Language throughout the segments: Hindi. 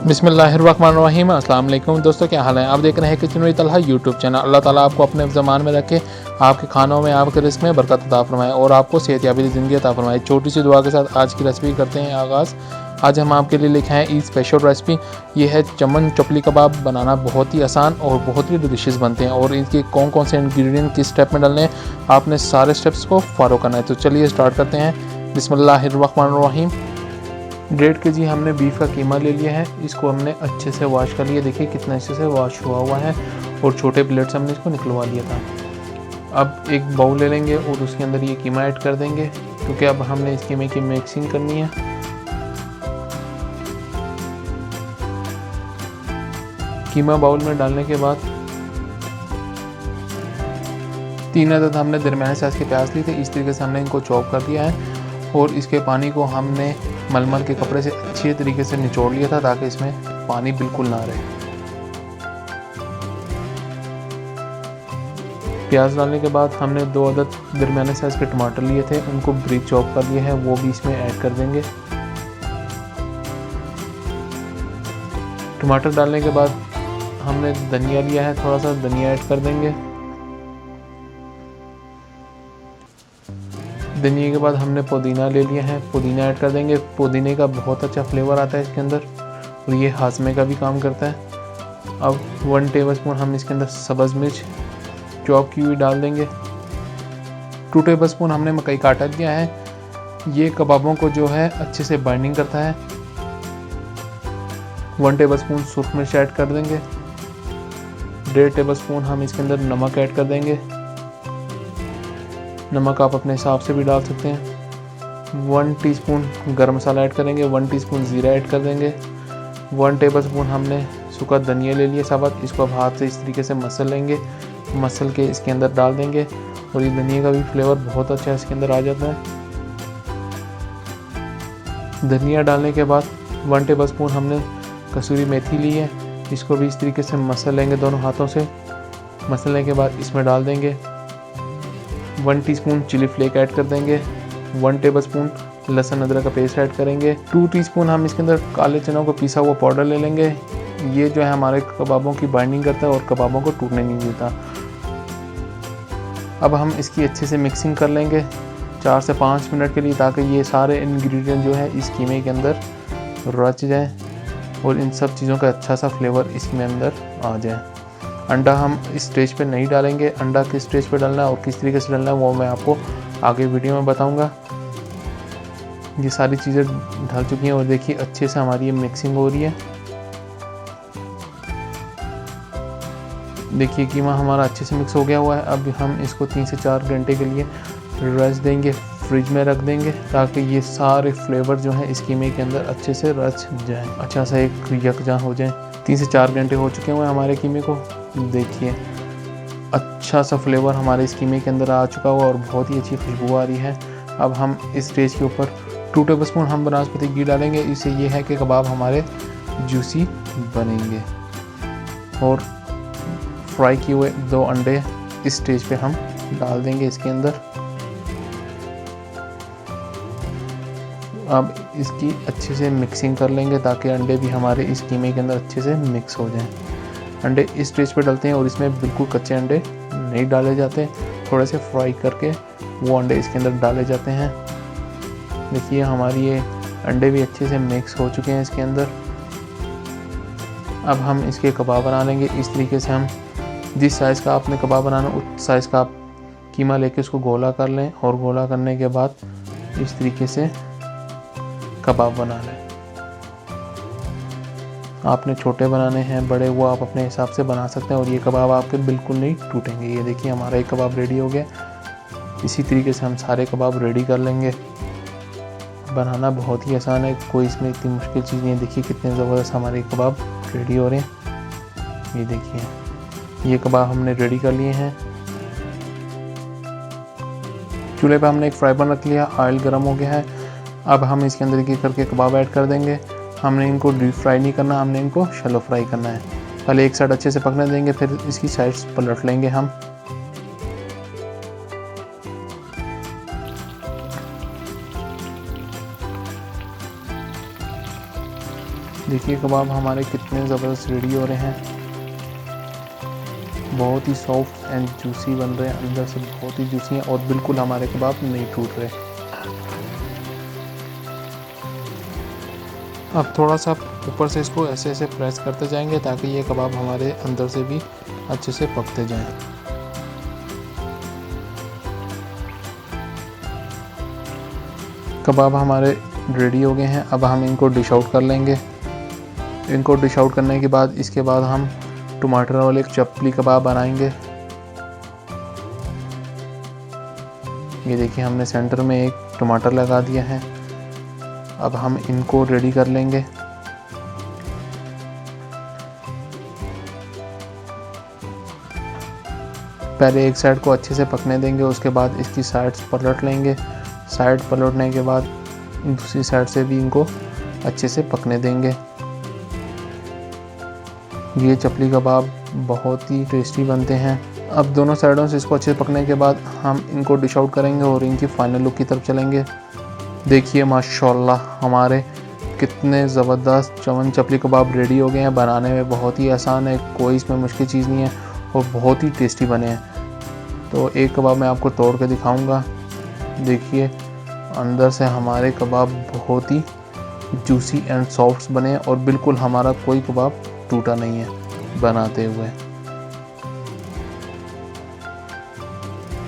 बिस्मिल्लाहिर्रहमानिर्रहीम। अस्सलाम वालेकुम दोस्तों, क्या हाल है। आप देख रहे हैं kitchen with Talha YouTube channel. अल्लाह ताला आपको अपने ज़मान में रखे, आपके खानों में, आपके रिस्क में बरकत अता फरमाए और आपको सेहतयाबी ज़िंदगी अता फरमाए। छोटी सी दुआ के साथ आज की रेसिपी करते हैं आगाज़। आज हम आपके लिए लेके आए ईद स्पेशल रेसिपी। ये है चमन चपली कबाब। बनाना बहुत ही आसान और बहुत ही डिलीशियस बनते हैं और इनके कौन कौन से इंग्रेडिएंट किस स्टेप में डालने हैं, आपने सारे स्टेप्स को फॉलो करना है। तो चलिए स्टार्ट करते हैं। बिस्मिल्लाहिर्रहमानिर्रहीम। 1.5 kg हमने बीफ का कीमा ले लिया है। इसको हमने अच्छे से वॉश कर लिया। देखिए कितना अच्छे से वॉश हुआ है और छोटे प्लेट से हमने इसको निकलवा लिया था। अब एक बाउल ले लेंगे और उसके अंदर ये कीमा ऐड कर देंगे, क्योंकि अब हमने इस कीमे की मिक्सिंग करनी है। कीमा बाउल में डालने के बाद 3 अदद हमने दरमियाने साइज़ के प्याज लिए थे। इस तरीके से हमने इनको चॉप कर दिया है और इसके पानी को हमने मलमल के कपड़े से अच्छे तरीके से निचोड़ लिया था, ताकि इसमें पानी बिल्कुल ना रहे। प्याज डालने के बाद हमने 2 अदद दरमियाने साइज़ के टमाटर लिए थे, उनको ब्रीक चॉप कर लिए हैं, वो भी इसमें ऐड कर देंगे। टमाटर डालने के बाद हमने धनिया लिया है, थोड़ा सा धनिया ऐड कर देंगे। धनिया के बाद हमने पुदीना ले लिया है, पुदीना ऐड कर देंगे। पुदीने का बहुत अच्छा फ्लेवर आता है इसके अंदर और ये हाजमे का भी काम करता है। अब 1 टेबलस्पून हम इसके अंदर सब्ज़ मिर्च चॉप की हुई डाल देंगे। 2 टेबलस्पून हमने मकई का आटा लिया है, ये कबाबों को जो है अच्छे से बाइंडिंग करता है। 1 टेबलस्पून सूख मिर्च ऐड कर देंगे। 1.5 टेबलस्पून हम इसके अंदर नमक ऐड कर देंगे। नमक आप अपने हिसाब से भी डाल सकते हैं। 1 टीस्पून गरम मसाला ऐड करेंगे। 1 टीस्पून ज़ीरा ऐड कर देंगे। 1 टेबलस्पून हमने सूखा धनिया ले लिया साबुत, इसको अब हाथ से इस तरीके से मसल लेंगे, मसल के इसके अंदर डाल देंगे और ये धनिया का भी फ्लेवर बहुत अच्छा इसके अंदर आ जाता है। धनिया डालने के बाद 1 टेबलस्पून हमने कसूरी मेथी ली है, इसको भी इस तरीके से मसल लेंगे दोनों हाथों से। मसलने के बाद इसमें डाल देंगे 1 टीस्पून चिली फ्लेक ऐड कर देंगे। 1 टेबलस्पून लहसुन अदरक का पेस्ट ऐड करेंगे। 2 टीस्पून हम इसके अंदर काले चनों को पिसा हुआ पाउडर ले लेंगे। ये जो है हमारे कबाबों की बाइंडिंग करता है और कबाबों को टूटने नहीं देता। अब हम इसकी अच्छे से मिक्सिंग कर लेंगे 4 से 5 मिनट के लिए, ताकि ये सारे इंग्रेडिएंट जो है इस कीमे के अंदर रच जाएँ और इन सब चीज़ों का अच्छा सा फ्लेवर इसमें अंदर आ जाए। अंडा हम इस स्टेज पे नहीं डालेंगे। अंडा किस स्टेज पे डालना है और किस तरीके से डालना है वो मैं आपको आगे वीडियो में बताऊंगा। ये सारी चीज़ें ढल चुकी हैं और देखिए अच्छे से हमारी ये मिक्सिंग हो रही है। देखिए कीमा हमारा अच्छे से मिक्स हो गया हुआ है। अब हम इसको 3 से 4 घंटे के लिए रच देंगे, फ्रिज में रख देंगे, ताकि ये सारे फ्लेवर जो हैं इस कीमे के अंदर अच्छे से रच जाएँ, अच्छा सा एक यकजा हो जाए। 3 से 4 घंटे हो चुके हुए हैं हमारे कीमे को। देखिए अच्छा सा फ्लेवर हमारे इस कीमे के अंदर आ चुका हुआ और बहुत ही अच्छी खुशबू आ रही है। अब हम इस स्टेज के ऊपर 2 टेबलस्पून हम बनास्पति घी डालेंगे। इससे ये है कि कबाब हमारे जूसी बनेंगे। और फ्राई किए हुए 2 अंडे इस स्टेज पे हम डाल देंगे इसके अंदर। अब इसकी अच्छे से मिक्सिंग कर लेंगे, ताकि अंडे भी हमारे इस कीमे के अंदर अच्छे से मिक्स हो जाएं। अंडे इस स्टेज पे डालते हैं और इसमें बिल्कुल कच्चे अंडे नहीं डाले जाते, थोड़े से फ्राई करके वो अंडे इसके अंदर डाले जाते हैं। देखिए हमारी ये अंडे भी अच्छे से मिक्स हो चुके हैं इसके अंदर। अब हम इसके कबाब बना लेंगे। इस तरीके से हम जिस साइज़ का आपने कबाब बनाना उस साइज़ का आप कीमा लेके उसको गोला कर लें और गोला करने के बाद इस तरीके से कबाब बना लें। आपने छोटे बनाने हैं बड़े, वो आप अपने हिसाब से बना सकते हैं और ये कबाब आपके बिल्कुल नहीं टूटेंगे। ये देखिए हमारा एक कबाब रेडी हो गया। इसी तरीके से हम सारे कबाब रेडी कर लेंगे। बनाना बहुत ही आसान है, कोई इसमें इतनी मुश्किल चीज़ नहीं है। देखिए कितने ज़बरदस्त हमारे कबाब रेडी हो रहे हैं। ये देखिए ये कबाब हमने रेडी कर लिए हैं। चूल्हे पे हमने एक फ्राई पैन रख लिया, ऑयल गर्म हो गया है। अब हम इसके अंदर एक एक करके कबाब ऐड कर देंगे। हमने इनको डीप फ्राई नहीं करना, हमने इनको शैलो फ्राई करना है। पहले एक साइड अच्छे से पकने देंगे, फिर इसकी साइड्स पलट लेंगे हम। देखिए कबाब हमारे कितने ज़बरदस्त रेडी हो रहे हैं, बहुत ही सॉफ्ट एंड जूसी बन रहे हैं, अंदर से बहुत ही जूसी हैं और बिल्कुल हमारे कबाब नहीं टूट रहे। अब थोड़ा सा ऊपर से इसको ऐसे ऐसे प्रेस करते जाएंगे ताकि ये कबाब हमारे अंदर से भी अच्छे से पकते जाएं। कबाब हमारे रेडी हो गए हैं। अब हम इनको डिश आउट कर लेंगे। इनको डिश आउट करने के बाद इसके बाद हम टमाटर वाले चपली कबाब बनाएंगे। ये देखिए हमने सेंटर में एक टमाटर लगा दिया है। अब हम इनको रेडी कर लेंगे। पहले एक साइड को अच्छे से पकने देंगे, उसके बाद इसकी साइड्स पलट लेंगे। साइड पलटने के बाद दूसरी साइड से भी इनको अच्छे से पकने देंगे। ये चपली कबाब बहुत ही टेस्टी बनते हैं। अब दोनों साइडों से इसको अच्छे से पकने के बाद हम इनको डिश आउट करेंगे और इनकी फाइनल लुक की तरफ चलेंगे। देखिए माशाल्लाह हमारे कितने ज़बरदस्त चमन चपली कबाब रेडी हो गए हैं। बनाने में बहुत ही आसान है, कोई इसमें मुश्किल चीज़ नहीं है और बहुत ही टेस्टी बने हैं। तो एक कबाब मैं आपको तोड़ के दिखाऊंगा। देखिए अंदर से हमारे कबाब बहुत ही जूसी एंड सॉफ्ट बने हैं और बिल्कुल हमारा कोई कबाब टूटा नहीं है बनाते हुए।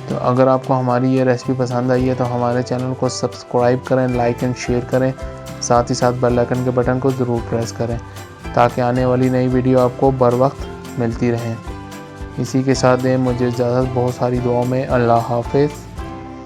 तो अगर आपको हमारी ये रेसिपी पसंद आई है तो हमारे चैनल को सब्सक्राइब करें, लाइक एंड शेयर करें, साथ ही साथ बेल आइकन के बटन को ज़रूर प्रेस करें ताकि आने वाली नई वीडियो आपको बर वक्त मिलती रहें। इसी के साथ दें मुझे इजाज़त, बहुत सारी दुआओं में। अल्लाह हाफ़िज़।